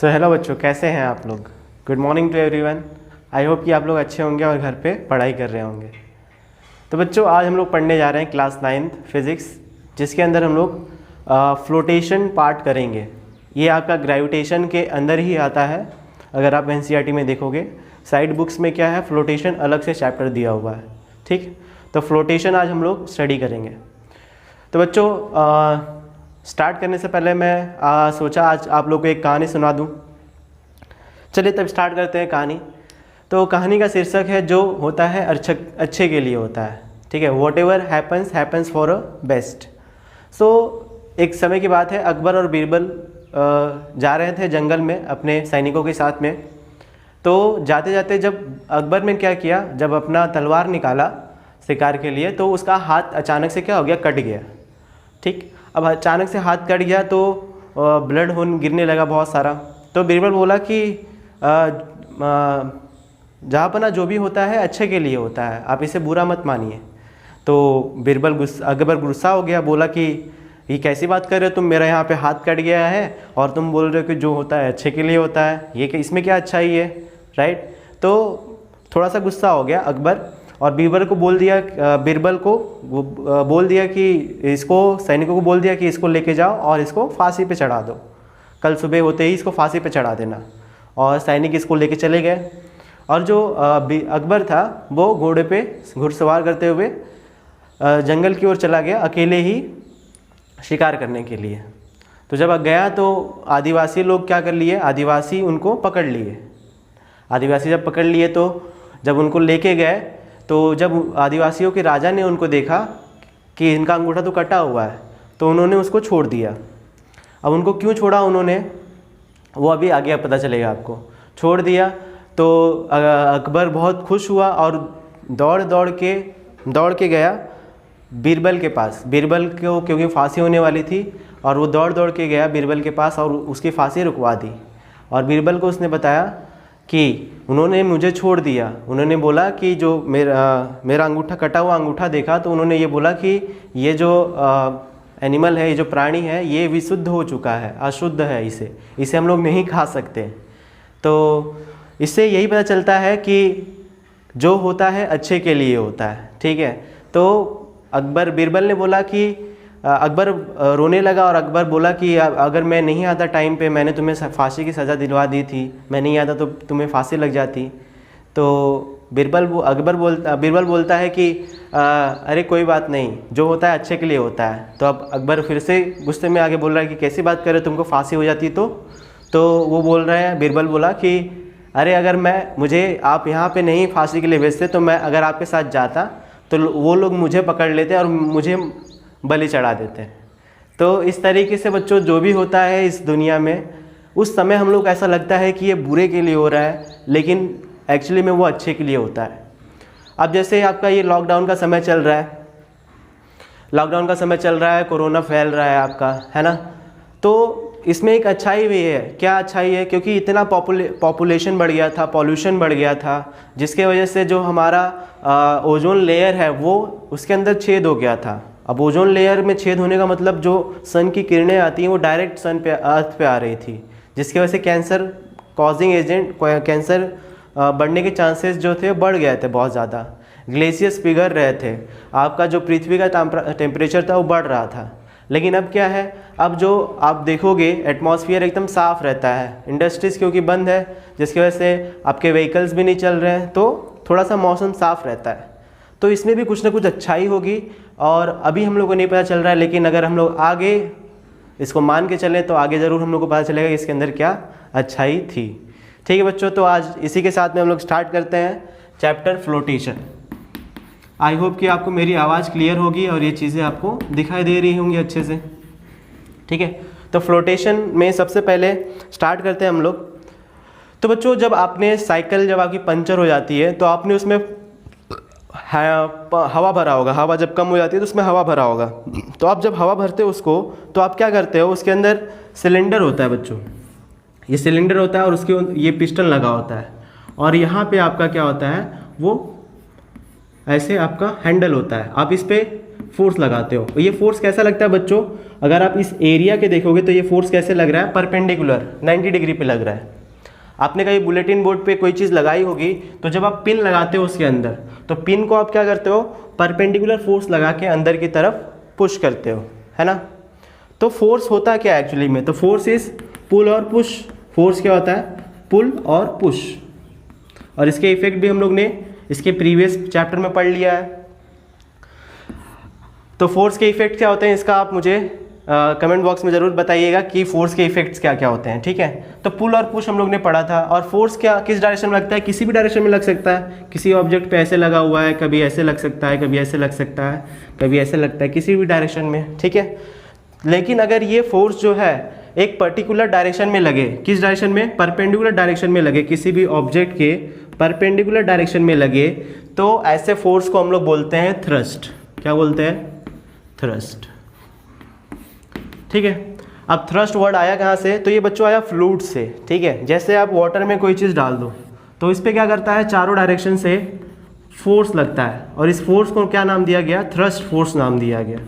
So hello बच्चों, कैसे हैं आप लोग। Good morning to everyone. I hope कि आप लोग अच्छे होंगे और घर पे पढ़ाई कर रहे होंगे। तो बच्चों, आज हम लोग पढ़ने जा रहे हैं क्लास 9th फिज़िक्स, जिसके अंदर हम लोग फ्लोटेशन पार्ट करेंगे। ये आपका ग्रेविटेशन के अंदर ही आता है। अगर आप एनसीईआरटी में देखोगे, साइड बुक्स में क्या है, फ्लोटेशन अलग से चैप्टर दिया हुआ है। ठीक, तो फ्लोटेशन आज हम लोग स्टडी करेंगे। तो बच्चों, स्टार्ट करने से पहले मैं सोचा आज आप लोग को एक कहानी सुना दूं। चलिए तब स्टार्ट करते हैं कहानी। तो कहानी का शीर्षक है जो होता है अच्छे के लिए होता है। ठीक है, whatever happens happens for a best. So एक समय की बात है, अकबर और बीरबल जा रहे थे जंगल में अपने सैनिकों के साथ में। तो जाते जाते जब अकबर ने क्या किया, जब अपना तलवार निकाला शिकार के लिए, तो उसका हाथ अचानक से क्या हो गया, कट गया। ठीक, अब अचानक से हाथ कट गया तो ब्लड गिरने लगा बहुत सारा। तो बीरबल बोला कि जहाँपना जो भी होता है अच्छे के लिए होता है, आप इसे बुरा मत मानिए। तो अकबर गुस्सा हो गया, बोला कि ये कैसी बात कर रहे हो तुम, मेरा यहाँ पे हाथ कट गया है और तुम बोल रहे हो कि जो होता है अच्छे के लिए होता है, ये इसमें क्या अच्छाई है, राइट। तो थोड़ा सा गुस्सा हो गया अकबर और बीरबल को बोल दिया कि इसको, सैनिकों को बोल दिया कि इसको लेके जाओ और इसको फांसी पे चढ़ा दो। कल सुबह होते ही इसको फांसी पे चढ़ा देना। और सैनिक इसको लेके चले गए और जो अकबर था वो घोड़े पे घुड़सवार करते हुए जंगल की ओर चला गया, अकेले ही शिकार करने के लिए। तो जब गया तो आदिवासी लोग क्या कर लिए, आदिवासी उनको पकड़ लिए। आदिवासी जब पकड़ लिए तो जब उनको लेके गए, तो जब आदिवासियों के राजा ने उनको देखा कि इनका अंगूठा तो कटा हुआ है, तो उन्होंने उसको छोड़ दिया। अब उनको क्यों छोड़ा उन्होंने, वो अभी आगे पता चलेगा आपको। छोड़ दिया तो अकबर बहुत खुश हुआ और दौड़ के गया बीरबल के पास। बीरबल को क्योंकि फांसी होने वाली थी और वो दौड़ के गया बीरबल के पास और उसकी फांसी रुकवा दी। और बीरबल को उसने बताया कि उन्होंने मुझे छोड़ दिया। उन्होंने बोला कि जो मेरा अंगूठा कटा हुआ अंगूठा देखा तो उन्होंने ये बोला कि ये जो एनिमल है, ये जो प्राणी है, ये विशुद्ध हो चुका है, अशुद्ध है, इसे हम लोग नहीं खा सकते। तो इससे यही पता चलता है कि जो होता है अच्छे के लिए होता है। ठीक है, तो बीरबल ने बोला कि अकबर रोने लगा और अकबर बोला कि अगर मैं नहीं आता टाइम पे, मैंने तुम्हें फांसी की सज़ा दिलवा दी थी, मैं नहीं आता तो तुम्हें फांसी लग जाती। तो बीरबल बोलता है कि अरे कोई बात नहीं, जो होता है अच्छे के लिए होता है। तो अब अकबर फिर से गुस्से में आगे बोल रहा है कि कैसी बात कर रहे हो, तुमको फांसी हो जाती तो वो बोल रहे हैं, बीरबल बोला कि अरे अगर मुझे आप यहाँ पे नहीं फांसी के लिए भेजते तो मैं अगर आपके साथ जाता तो वो लोग मुझे पकड़ लेते और मुझे बलि चढ़ा देते। तो इस तरीके से बच्चों, जो भी होता है इस दुनिया में, उस समय हम लोग ऐसा लगता है कि ये बुरे के लिए हो रहा है, लेकिन एक्चुअली में वो अच्छे के लिए होता है। अब जैसे आपका ये लॉकडाउन का समय चल रहा है, कोरोना फैल रहा है आपका, है ना। तो इसमें एक अच्छाई भी है। क्या अच्छाई है, क्योंकि इतना पॉपुलेशन बढ़ गया था, पॉल्यूशन बढ़ गया था, जिसके वजह से जो हमारा ओजोन लेयर है वो उसके अंदर छेद हो गया था। अब ओजोन लेयर में छेद होने का मतलब जो सन की किरणें आती हैं वो डायरेक्ट अर्थ पे आ रही थी, जिसकी वजह से कैंसर बढ़ने के चांसेस जो थे बढ़ गए थे बहुत ज़्यादा। ग्लेशियर्स पिघल रहे थे, आपका जो पृथ्वी का टेम्परेचर था वो बढ़ रहा था। लेकिन अब क्या है, अब जो आप देखोगे एटमॉस्फेयर एकदम साफ़ रहता है। इंडस्ट्रीज़ क्योंकि बंद है, जिसकी वजह से आपके व्हीकल्स भी नहीं चल रहे हैं, तो थोड़ा सा मौसम साफ़ रहता है। तो इसमें भी कुछ ना कुछ अच्छाई होगी और अभी हम लोग को नहीं पता चल रहा है, लेकिन अगर हम लोग आगे इसको मान के चलें तो आगे ज़रूर हम लोग को पता चलेगा कि इसके अंदर क्या अच्छाई थी। ठीक है बच्चों, तो आज इसी के साथ में हम लोग स्टार्ट करते हैं चैप्टर फ्लोटेशन। आई होप कि आपको मेरी आवाज़ क्लियर होगी और ये चीज़ें आपको दिखाई दे रही होंगी अच्छे से। ठीक है, तो फ्लोटेशन में सबसे पहले स्टार्ट करते हैं हम लोग। तो बच्चों, जब आपकी पंचर हो जाती है तो आपने उसमें हवा भरा होगा। हवा जब कम हो जाती है तो उसमें हवा भरा होगा। तो आप जब हवा भरते हो उसको, तो आप क्या करते हो, उसके अंदर सिलेंडर होता है बच्चों, ये सिलेंडर होता है और उसके ये पिस्टन लगा होता है और यहाँ पे आपका क्या होता है, वो ऐसे आपका हैंडल होता है, आप इस पर फोर्स लगाते हो। ये फोर्स कैसा लगता है बच्चों, अगर आप इस एरिया के देखोगे तो ये फोर्स कैसे लग रहा है, परपेंडिकुलर 90 डिग्री पे लग रहा है। आपने कहीं बुलेटिन बोर्ड पे कोई चीज़ लगाई होगी, तो जब आप पिन लगाते हो उसके अंदर, तो पिन को आप क्या करते हो, परपेंडिकुलर फोर्स लगा के अंदर की तरफ पुश करते हो, है ना। तो फोर्स होता क्या है एक्चुअली में, तो फोर्स इज पुल और पुश। फोर्स क्या होता है, पुल और पुश। और इसके इफेक्ट भी हम लोग ने इसके प्रीवियस चैप्टर में पढ़ लिया है। तो फोर्स के इफेक्ट क्या होते हैं, इसका आप मुझे कमेंट बॉक्स में ज़रूर बताइएगा कि फोर्स के इफेक्ट्स क्या क्या होते हैं, ठीक है। तो पुल और पुश हम लोग ने पढ़ा था। और फोर्स क्या किस डायरेक्शन में लगता है, किसी भी डायरेक्शन में लग सकता है। किसी ऑब्जेक्ट पे ऐसे लगा हुआ है, कभी ऐसे लग सकता है, कभी ऐसे लग सकता है, कभी ऐसे लगता है, किसी भी डायरेक्शन में, ठीक है। लेकिन अगर ये फोर्स जो है एक पर्टिकुलर डायरेक्शन में लगे, किस डायरेक्शन में, परपेंडिकुलर डायरेक्शन में लगे, किसी भी ऑब्जेक्ट के परपेंडिकुलर डायरेक्शन में लगे, तो ऐसे फोर्स को हम लोग बोलते हैं थ्रस्ट। क्या बोलते हैं, थ्रस्ट, ठीक है। अब थ्रस्ट वर्ड आया कहाँ से, तो ये बच्चों आया फ्लूइड से, ठीक है। जैसे आप वाटर में कोई चीज़ डाल दो तो इस पर क्या करता है, चारों डायरेक्शन से फोर्स लगता है, और इस फोर्स को क्या नाम दिया गया, थ्रस्ट फोर्स नाम दिया गया।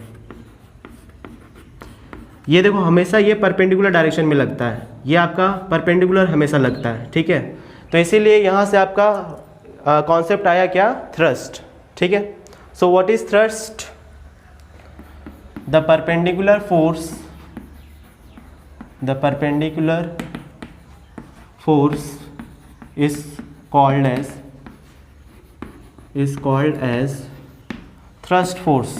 ये देखो हमेशा ये परपेंडिकुलर डायरेक्शन में लगता है, ये आपका परपेंडिकुलर हमेशा लगता है, ठीक है। तो इसीलिए यहाँ से आपका कॉन्सेप्ट आया क्या, थ्रस्ट, ठीक है। So what is thrust, the perpendicular force is called as thrust force।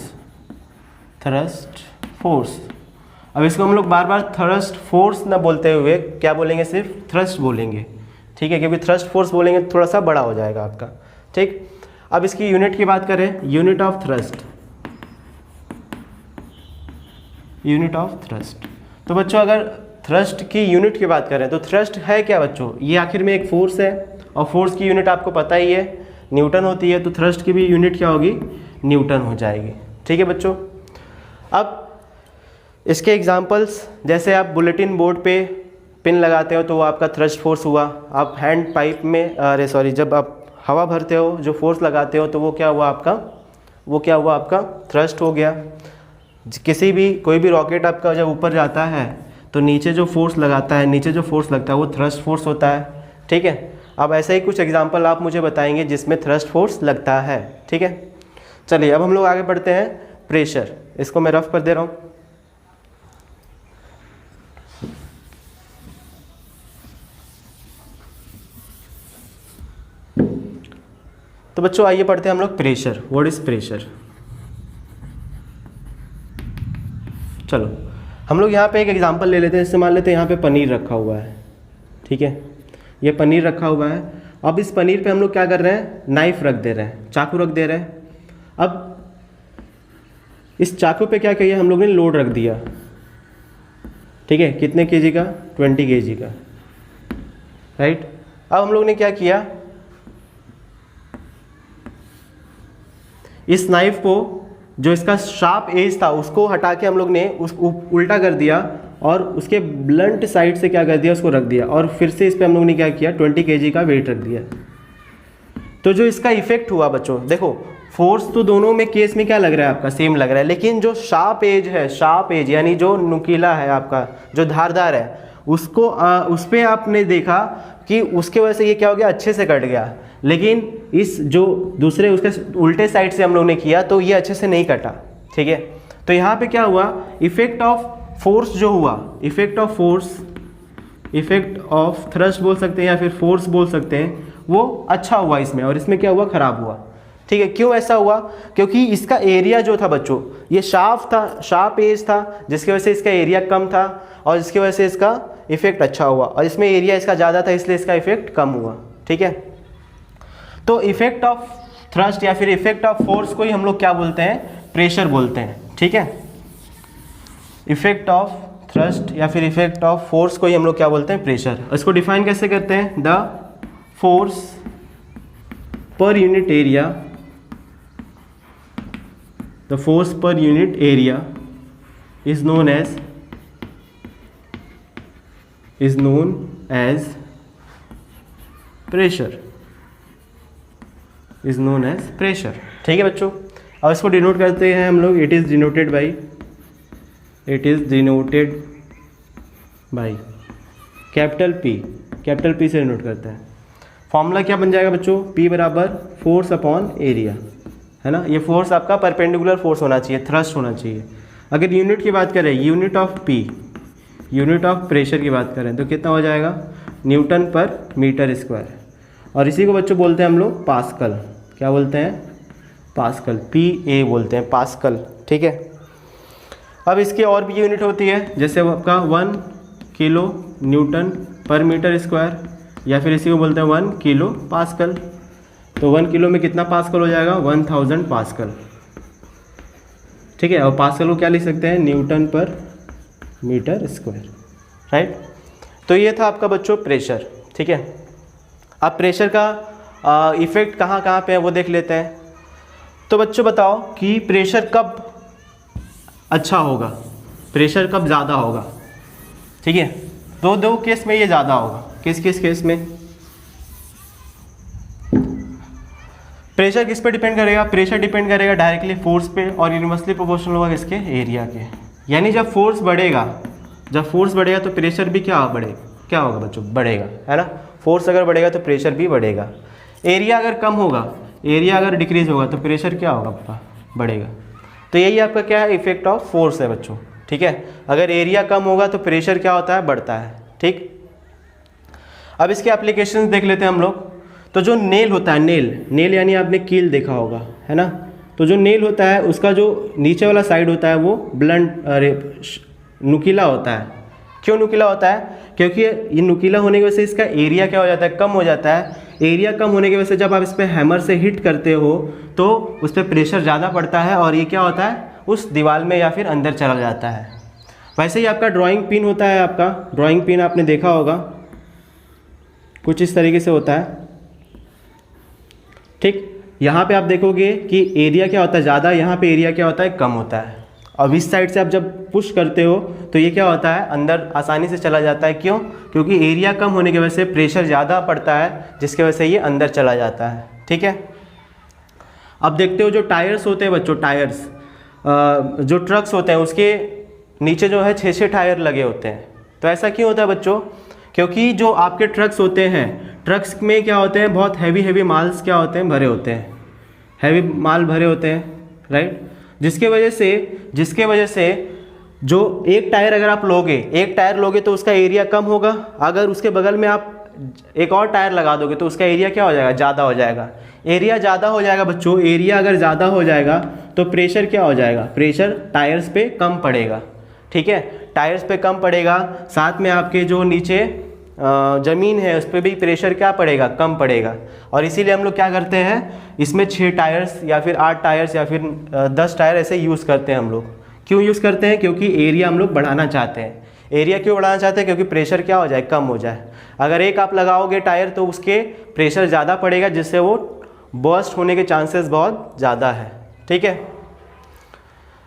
अब इसको हम लोग बार बार थ्रस्ट फोर्स ना बोलते हुए क्या बोलेंगे, सिर्फ थ्रस्ट बोलेंगे, ठीक है, क्योंकि थ्रस्ट फोर्स बोलेंगे थोड़ा सा बड़ा हो जाएगा आपका, ठीक। अब इसकी यूनिट की बात करें, यूनिट ऑफ थ्रस्ट, तो बच्चों अगर थ्रस्ट की यूनिट की बात करें तो थ्रस्ट है क्या बच्चों, ये आखिर में एक फोर्स है, और फोर्स की यूनिट आपको पता ही है न्यूटन होती है, तो थ्रस्ट की भी यूनिट क्या होगी, न्यूटन हो जाएगी, ठीक है बच्चों। अब इसके एग्जांपल्स, जैसे आप बुलेटिन बोर्ड पे पिन लगाते हो तो वो आपका थ्रस्ट फोर्स हुआ। आप हैंड पाइप में जब आप हवा भरते हो, जो फोर्स लगाते हो, तो वो क्या हुआ आपका थ्रस्ट हो गया। किसी भी कोई भी रॉकेट आपका जब ऊपर जाता है तो नीचे जो फोर्स लगता है वो थ्रस्ट फोर्स होता है, ठीक है। अब ऐसे ही कुछ एग्जांपल आप मुझे बताएंगे जिसमें थ्रस्ट फोर्स लगता है, ठीक है। चलिए अब हम लोग आगे बढ़ते हैं, प्रेशर, इसको मैं रफ कर दे रहा हूँ। तो बच्चों आइए पढ़ते हैं हम लोग प्रेशर। व्हाट इज प्रेशर, चलो हम लोग यहाँ पे एक एग्जांपल ले लेते हैं। जैसे मान लेते हैं यहाँ पे पनीर रखा हुआ है, ठीक है, ये पनीर रखा हुआ है। अब इस पनीर पे हम लोग क्या कर रहे हैं, नाइफ रख दे रहे हैं, चाकू रख दे रहे हैं। अब इस चाकू पे क्या किया हम लोग ने, लोड रख दिया, ठीक है, कितने केजी का, 20 केजी का, राइट। अब हम लोग ने क्या किया, इस नाइफ को जो इसका शार्प एज था उसको हटा के हम लोग ने उसको उल्टा कर दिया, और उसके ब्लंट साइड से क्या कर दिया, उसको रख दिया, और फिर से इस पे हम लोग ने क्या किया, 20 केजी का वेट रख दिया। तो जो इसका इफेक्ट हुआ बच्चों, देखो फोर्स तो दोनों में केस में क्या लग रहा है आपका, सेम लग रहा है, लेकिन जो शार्प एज यानी जो नुकीला है आपका, जो धारदार है, उसको उस पर आपने देखा कि उसके वजह से ये क्या हो गया, अच्छे से कट गया। लेकिन इस जो दूसरे उसके उल्टे साइड से हम लोग ने किया तो ये अच्छे से नहीं कटा, ठीक है। तो यहाँ पे क्या हुआ, इफेक्ट ऑफ फोर्स जो हुआ, इफेक्ट ऑफ थ्रस्ट बोल सकते हैं या फिर फोर्स बोल सकते हैं, वो अच्छा हुआ इसमें, और इसमें क्या हुआ, खराब हुआ, ठीक है। क्यों ऐसा हुआ, क्योंकि इसका एरिया जो था बच्चों, ये शार्प एज था, जिसकी वजह से इसका एरिया कम था, और जिसकी वजह से इसका इफेक्ट अच्छा हुआ, और इसमें एरिया इसका ज़्यादा था इसलिए इसका इफेक्ट कम हुआ, ठीक है। तो इफेक्ट ऑफ थ्रस्ट या फिर इफेक्ट ऑफ फोर्स को ही हम लोग क्या बोलते हैं, प्रेशर बोलते हैं, ठीक है। इफेक्ट ऑफ थ्रस्ट या फिर इफेक्ट ऑफ फोर्स को ही हम लोग क्या बोलते हैं, प्रेशर। इसको डिफाइन कैसे करते हैं, the force per unit area, the force per unit area is known as pressure. Is known as pressure. ठीक है बच्चों, अब इसको डिनोट करते हैं हम लोग, it is denoted by capital P से डिनोट करते हैं। फॉर्मूला क्या बन जाएगा बच्चों, P बराबर फोर्स अपॉन एरिया, है ना। ये फोर्स आपका परपेंडिकुलर फोर्स होना चाहिए, थ्रस्ट होना चाहिए। अगर यूनिट की बात करें, यूनिट ऑफ प्रेशर की बात करें तो कितना हो जाएगा, न्यूटन पर मीटर स्क्वायर। और इसी को बच्चों बोलते हैं हम लोग पास्कल। क्या बोलते हैं, पास्कल, PA बोलते हैं, पास्कल। ठीक है, अब इसकी और भी यूनिट होती है, जैसे आपका 1 किलो न्यूटन पर मीटर स्क्वायर, या फिर इसी को बोलते हैं 1 किलो पास्कल। तो 1 किलो में कितना पास्कल हो जाएगा, 1000 पास्कल। ठीक है, और पास्कल को क्या लिख सकते हैं, न्यूटन पर मीटर स्क्वायर, राइट। तो ये था आपका बच्चों प्रेशर। ठीक है, अब प्रेशर का इफेक्ट कहाँ कहाँ पे है वो देख लेते हैं। तो बच्चों बताओ कि प्रेशर कब अच्छा होगा, प्रेशर कब ज़्यादा होगा। ठीक है, दो केस में ये ज़्यादा होगा। किस केस में प्रेशर किस पे डिपेंड करेगा, प्रेशर डिपेंड करेगा डायरेक्टली फोर्स पे और यूनिवर्सली प्रोपोर्शनल होगा किसके, एरिया के। यानी जब फोर्स बढ़ेगा तो प्रेशर भी क्या होगा बच्चों, बढ़ेगा, है ना। फोर्स अगर बढ़ेगा तो प्रेशर भी बढ़ेगा। एरिया अगर कम होगा, एरिया अगर डिक्रीज होगा तो प्रेशर क्या होगा आपका, बढ़ेगा। तो यही आपका क्या है, इफेक्ट ऑफ फोर्स है बच्चों। ठीक है, अगर एरिया कम होगा तो प्रेशर क्या होता है, बढ़ता है। ठीक, अब इसके एप्लीकेशंस देख लेते हैं हम लोग। तो जो नेल होता है, नेल यानी आपने कील देखा होगा, है ना। तो जो नेल होता है उसका जो नीचे वाला साइड होता है वो नुकीला होता है। क्यों नुकीला होता है, क्योंकि ये नुकीला होने की वजह से इसका एरिया क्या हो जाता है, कम हो जाता है। एरिया कम होने की वजह से जब आप इस पर हैमर से हिट करते हो तो उस पर प्रेशर ज़्यादा पड़ता है और ये क्या होता है, उस दीवार में या फिर अंदर चला जाता है। वैसे ही आपका ड्राइंग पिन होता है, आपका ड्राइंग पिन आपने देखा होगा, कुछ इस तरीके से होता है। ठीक, यहाँ पे आप देखोगे कि एरिया क्या होता है ज़्यादा, यहाँ पे एरिया क्या होता है, कम होता है। अब इस साइड से आप जब पुश करते हो तो ये क्या होता है, अंदर आसानी से चला जाता है। क्यों, क्योंकि एरिया कम होने की वजह से प्रेशर ज़्यादा पड़ता है, जिसकी वजह से ये अंदर चला जाता है। ठीक है, अब देखते हो जो टायर्स होते हैं बच्चों, टायर्स जो ट्रक्स होते हैं उसके नीचे जो है 6 टायर लगे होते हैं। तो ऐसा क्यों होता है बच्चों, क्योंकि जो आपके ट्रक्स होते हैं, ट्रक्स में क्या होते हैं, बहुत हैवी माल्स क्या होते हैं, भरे होते हैं, हैवी माल भरे होते हैं, राइट। जिसके वजह से जो एक टायर अगर आप लोगे तो उसका एरिया कम होगा। अगर उसके बगल में आप एक और टायर लगा दोगे तो उसका एरिया क्या हो जाएगा, ज़्यादा हो जाएगा। एरिया ज़्यादा हो जाएगा बच्चों, एरिया अगर ज़्यादा हो जाएगा तो प्रेशर क्या हो जाएगा, प्रेशर टायर्स पे कम पड़ेगा। ठीक है, टायर्स पे कम पड़ेगा, साथ में आपके जो नीचे ज़मीन है उस पर भी प्रेशर क्या पड़ेगा, कम पड़ेगा। और इसीलिए हम लोग क्या करते हैं, इसमें 6 टायर्स या फिर 8 टायर्स या फिर 10 टायर ऐसे यूज़ करते हैं हम लोग। क्यों यूज़ करते हैं, क्योंकि एरिया हम लोग बढ़ाना चाहते हैं। एरिया क्यों बढ़ाना चाहते हैं, क्योंकि प्रेशर क्या हो जाए, कम हो जाए। अगर एक आप लगाओगे टायर तो उसके प्रेशर ज़्यादा पड़ेगा, जिससे वो बर्स्ट होने के चांसेस बहुत ज़्यादा है। ठीक है,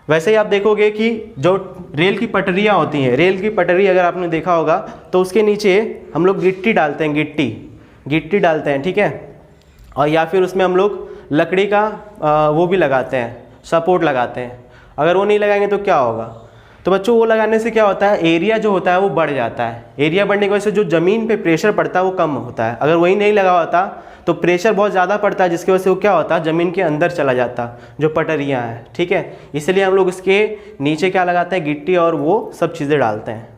वैसे ही आप देखोगे कि जो रेल की पटरियाँ होती हैं, रेल की पटरी अगर आपने देखा होगा तो उसके नीचे हम लोग गिट्टी डालते हैं, गिट्टी डालते हैं। ठीक है, और या फिर उसमें हम लोग लकड़ी का वो भी लगाते हैं, सपोर्ट लगाते हैं। अगर वो नहीं लगाएंगे तो क्या होगा, तो बच्चों वो लगाने से क्या होता है, एरिया जो होता है वो बढ़ जाता है। एरिया बढ़ने की वजह से जो ज़मीन पे प्रेशर पड़ता है वो कम होता है। अगर वही नहीं लगा होता तो प्रेशर बहुत ज़्यादा पड़ता है, जिसकी वजह से वो क्या होता है, ज़मीन के अंदर चला जाता जो पटरियाँ हैं। ठीक है, इसलिए हम लोग इसके नीचे क्या लगाते हैं, गिट्टी और वो सब चीज़ें डालते हैं।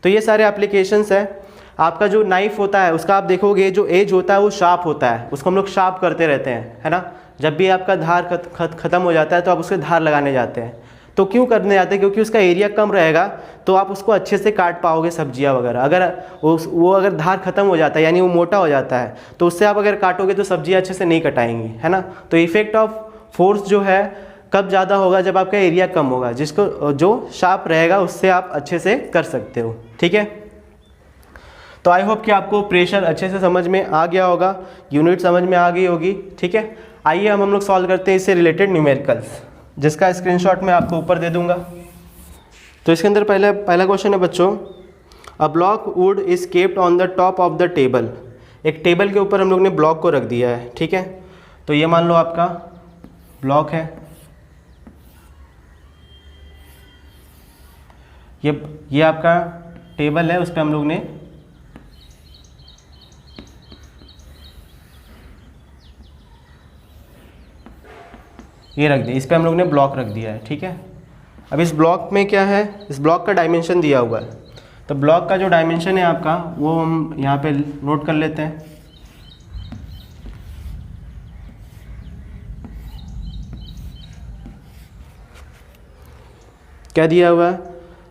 तो ये सारे एप्लीकेशंस है। आपका जो नाइफ़ होता है उसका आप देखोगे जो एज होता है वो शार्प होता है, उसको हम लोग शार्प करते रहते हैं, है ना। जब भी आपका धार ख़त्म हो जाता है तो आप उसके धार लगाने जाते हैं। तो क्यों करने जाते हैं, क्योंकि उसका एरिया कम रहेगा तो आप उसको अच्छे से काट पाओगे, सब्जियां वगैरह। अगर वो अगर धार ख़त्म हो जाता है यानी वो मोटा हो जाता है तो उससे आप अगर काटोगे तो सब्जियां अच्छे से नहीं कटाएंगी, है ना। तो इफेक्ट ऑफ फोर्स जो है कब ज़्यादा होगा, जब आपका एरिया कम होगा। जिसको जो शार्प रहेगा उससे आप अच्छे से कर सकते हो। ठीक है, तो आई होप कि आपको प्रेशर अच्छे से समझ में आ गया होगा, यूनिट समझ में आ गई होगी। ठीक है, आइए हम लोग सॉल्व करते हैं इससे रिलेटेड न्यूमेरिकल्स, जिसका स्क्रीनशॉट मैं आपको ऊपर दे दूंगा। तो इसके अंदर पहला क्वेश्चन है बच्चों, a block would is capped on the top of the table. एक टेबल के ऊपर हम लोग ने ब्लॉक को रख दिया है। ठीक है, तो ये मान लो आपका ब्लॉक है, ये आपका टेबल है, उस पर हम लोग ने ये रख दिया, इस पे हम लोग ने ब्लॉक रख दिया है, ठीक है। अब इस ब्लॉक में क्या है, इस ब्लॉक का डायमेंशन दिया हुआ है, तो ब्लॉक का जो डायमेंशन है आपका वो हम यहाँ पे नोट कर लेते हैं। क्या दिया हुआ है,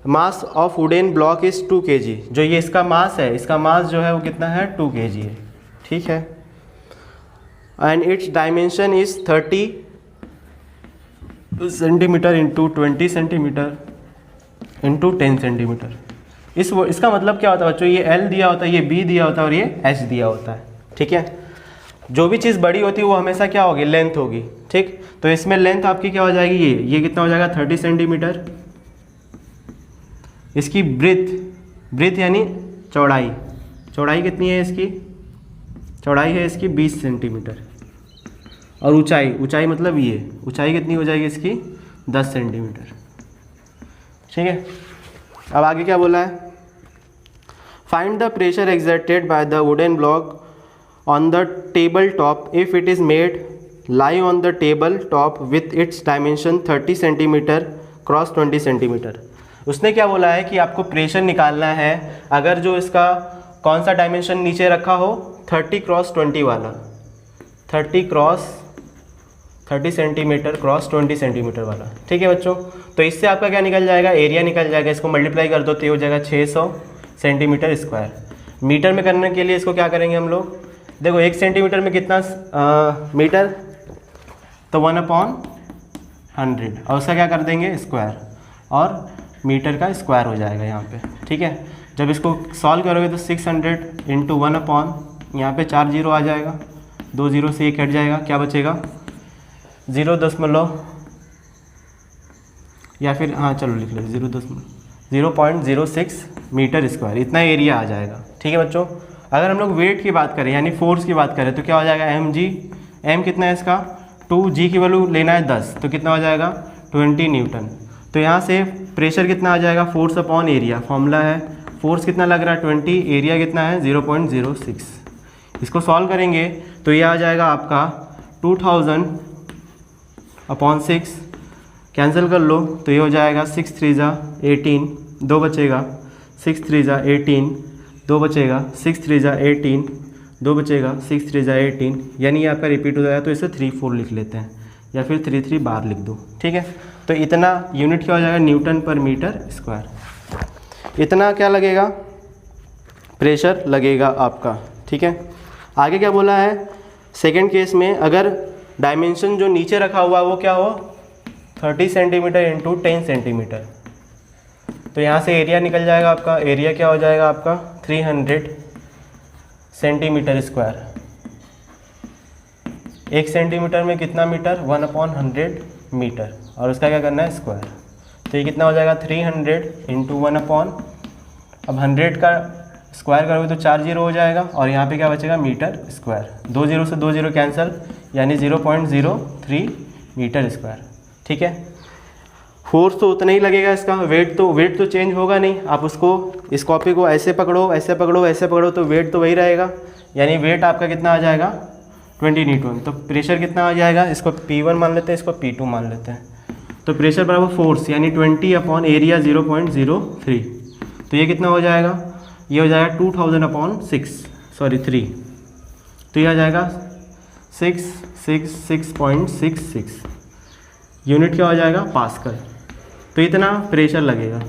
mass of wooden block is 2 kg। जो ये इसका मास है, इसका मास जो है वो कितना है 2 kg है, ठीक है। And it's dimension is 30 centimetre into 20 centimetre into 10 centimetre. इसका मतलब क्या होता है बच्चों, ये L दिया होता है, ये B दिया होता है और ये H दिया होता है, ठीक है। जो भी चीज़ बड़ी होती है वो हमेशा क्या होगी, लेंथ होगी, ठीक। तो इसमें लेंथ आपकी क्या हो जाएगी, ये कितना हो जाएगा 30 सेंटीमीटर। इसकी ब्रेथ यानी चौड़ाई कितनी है इसकी, चौड़ाई है इसकी 20 सेंटीमीटर। और ऊंचाई मतलब ये ऊंचाई कितनी हो जाएगी इसकी 10 सेंटीमीटर, ठीक है। अब आगे क्या बोला है, find the pressure exerted by the wooden block on the table top if it is made lie on the table top with its dimension 30 centimetre cross 20 centimetre. उसने क्या बोला है कि आपको प्रेशर निकालना है अगर जो इसका कौन सा डायमेंशन नीचे रखा हो 30 क्रॉस 20 वाला, 30 सेंटीमीटर क्रॉस 20 सेंटीमीटर वाला, ठीक है बच्चों। तो इससे आपका क्या निकल जाएगा, एरिया निकल जाएगा। इसको मल्टीप्लाई कर दो तो ये हो जाएगा 600 सेंटीमीटर स्क्वायर। मीटर में करने के लिए इसको क्या करेंगे हम लोग, देखो 1 सेंटीमीटर में कितना मीटर, तो 1/100 और उसका क्या कर देंगे स्क्वायर, और मीटर का स्क्वायर हो जाएगा यहाँ पे, ठीक है। जब इसको सॉल्व करोगे तो 600 इंटू 1/, यहाँ पे 4 जीरो आ जाएगा, 2 जीरो से 1 हट जाएगा, क्या बचेगा 0.0 या फिर हाँ चलो लिख लो 0.06 मीटर स्क्वायर, इतना एरिया आ जाएगा, ठीक है बच्चों। अगर हम लोग वेट की बात करें यानी फोर्स की बात करें तो क्या हो जाएगा mg, m कितना है इसका 2g की वैल्यू लेना है 10, तो कितना हो जाएगा 20 न्यूटन। तो यहाँ से प्रेशर कितना आ जाएगा, फोर्स अपॉन एरिया, फॉर्मूला है फोर्स कितना लग रहा है 20, एरिया कितना है 0.06। इसको सॉल्व करेंगे तो ये आ जाएगा आपका 2000/6, कैंसिल कर लो तो ये हो जाएगा 6 3 18, 2 बचेगा, 6 3 18, 2 बचेगा, 6 3 18, 2 बचेगा, 6 3 18, यानी ये आपका रिपीट हो जाएगा। तो इसे 3 4 लिख लेते हैं या फिर 3 3 बार लिख दो, ठीक है। तो इतना यूनिट क्या हो जाएगा, न्यूटन पर मीटर स्क्वायर। इतना क्या लगेगा, प्रेशर लगेगा आपका, ठीक है। आगे क्या बोला है, सेकंड केस में अगर डायमेंशन जो नीचे रखा हुआ है वो क्या हो 30 सेंटीमीटर इंटू 10 सेंटीमीटर, तो यहाँ से एरिया निकल जाएगा आपका, एरिया क्या हो जाएगा आपका 300 सेंटीमीटर स्क्वायर। 1 सेंटीमीटर में कितना मीटर, 1/100 मीटर, और उसका क्या करना है स्क्वायर। तो ये कितना हो जाएगा 300 इंटू 1/, अब 100 का स्क्वायर करोगे तो 4 जीरो हो जाएगा, और यहाँ पे क्या बचेगा मीटर स्क्वायर, 2 जीरो से 2 जीरो कैंसिल, यानी 0.03 मीटर स्क्वायर, ठीक है। फोर्स तो उतना ही लगेगा इसका, वेट तो चेंज होगा नहीं। आप उसको इस कॉपी को ऐसे पकड़ो ऐसे पकड़ो ऐसे पकड़ो तो वेट तो वही रहेगा, यानी वेट आपका कितना आ जाएगा 20 न्यूटन। तो प्रेशर कितना आ जाएगा, इसको P1 मान लेते हैं, इसको P2 मान लेते हैं। तो प्रेशर बराबर फोर्स यानी 20 अपॉन एरिया 0.03, तो ये कितना हो जाएगा, ये हो जाएगा 3, तो ये आ जाएगा 666.66 यूनिट क्या हो जाएगा पास्कल। तो इतना प्रेशर लगेगा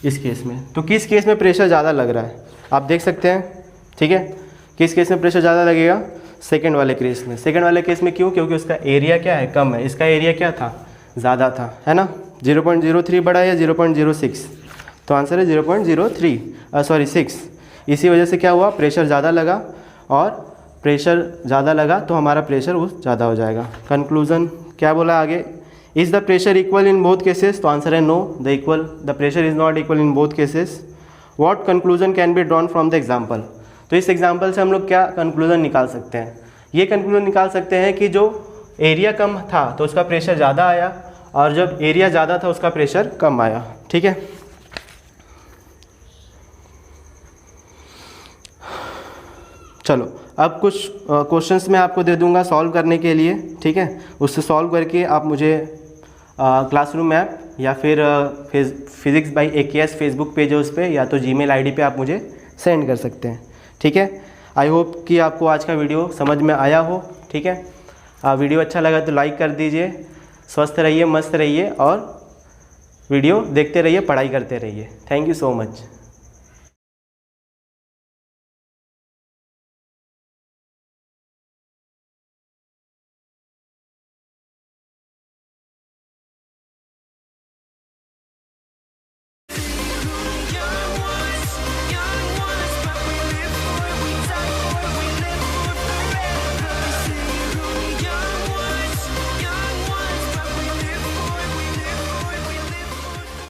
इस केस में। तो किस केस में प्रेशर ज़्यादा लग रहा है आप देख सकते हैं, ठीक है। किस केस में प्रेशर ज़्यादा लगेगा, सेकंड वाले केस में। सेकंड वाले केस में क्यों, क्योंकि उसका एरिया क्या है कम है, इसका एरिया क्या था ज़्यादा था, है ना। 0.03 बड़ा है या 0.06, तो आंसर है 6। इसी वजह से क्या हुआ, प्रेशर ज़्यादा लगा, और प्रेशर ज़्यादा लगा तो हमारा प्रेशर वो ज़्यादा हो जाएगा। कंक्लूजन क्या बोला आगे, is the pressure equal in both cases, तो आंसर है no, the pressure is not equal in both cases. What conclusion can be drawn from the example, तो इस एग्जाम्पल से हम लोग क्या कंक्लूजन निकाल सकते हैं ये कंक्लूजन निकाल सकते हैं कि जो एरिया कम था तो उसका प्रेशर ज़्यादा आया, और जब एरिया ज़्यादा था उसका प्रेशर कम आया। ठीक है, चलो अब कुछ क्वेश्चंस मैं आपको दे दूंगा सॉल्व करने के लिए। ठीक है, उससे सॉल्व करके आप मुझे क्लासरूम ऐप या फिर physics by AKS Facebook page है उस पर, या तो जीमेल आईडी पे आप मुझे सेंड कर सकते हैं। ठीक है, आई होप कि आपको आज का वीडियो समझ में आया हो। ठीक है, वीडियो अच्छा लगा तो लाइक कर दीजिए। स्वस्थ रहिए, मस्त रहिए और वीडियो देखते रहिए, पढ़ाई करते रहिए। Thank you so much.